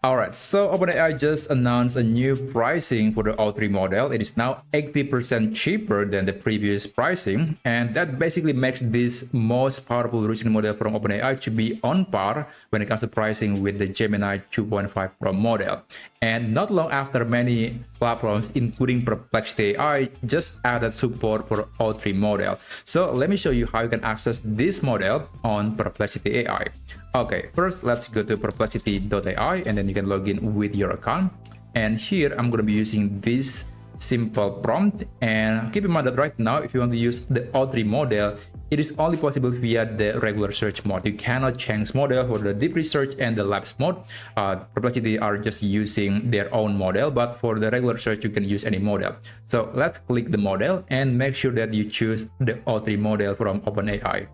Alright, so OpenAI just announced a new pricing for the O3 model. It is now 80% cheaper than the previous pricing, and that basically makes this most powerful reasoning model from OpenAI to be on par when it comes to pricing with the Gemini 2.5 Pro model. And not long after, many platforms, including Perplexity AI, just added support for O3 model. So let me show you how you can access this model on Perplexity AI. Okay, first let's go to perplexity.ai and then you can log in with your account. And here I'm going to be using this simple prompt. And keep in mind that right now, if you want to use the O3 model, it is only possible via the regular search mode. You cannot change model for the deep research and the labs mode. Perplexity are just using their own model, but for the regular search, you can use any model. So let's click the model and make sure that you choose the O3 model from OpenAI.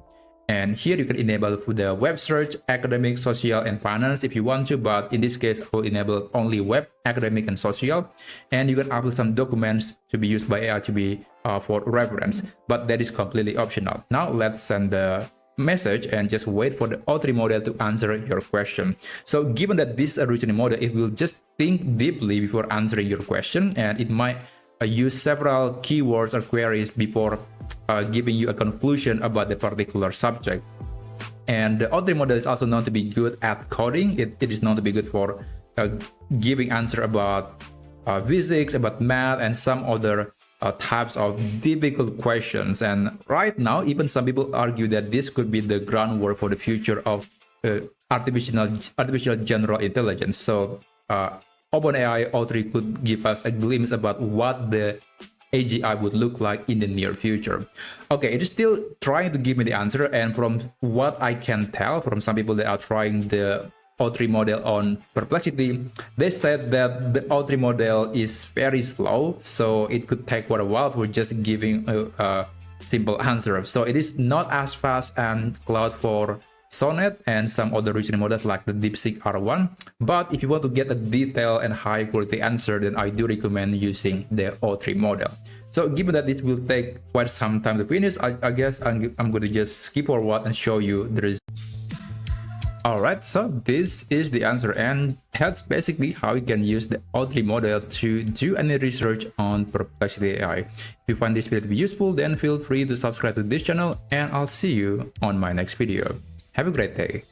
And here you can enable the web search, academic, social, and finance if you want to, but in this case, I will enable only web, academic, and social. And you can upload some documents to be used by AI to be for reference, but that is completely optional. Now let's send the message and just wait for the O3 model to answer your question. So given that this original model, it will just think deeply before answering your question, and it might use several keywords or queries before giving you a conclusion about the particular subject. And the O3 model is also known to be good at coding. It is known to be good for giving answer about physics, about math, and some other types of difficult questions. And right now, even some people argue that this could be the groundwork for the future of artificial general intelligence. So OpenAI O3 could give us a glimpse about what the AGI would look like in the near future. Okay, it is still trying to give me the answer, and from what I can tell from some people that are trying the O3 model on Perplexity, they said that the O3 model is very slow, so it could take quite a while for just giving a simple answer. So it is not as fast and Cloud for Sonnet and some other reasoning models like the DeepSeek R1. But if you want to get a detailed and high quality answer, then I do recommend using the O3 model. So given that this will take quite some time to finish, I guess I'm going to just skip forward and show you the result. Alright, so this is the answer, and that's basically how you can use the O3 model to do any research on Perplexity AI. If you find this video to be useful, then feel free to subscribe to this channel, and I'll see you on my next video. Have a great day.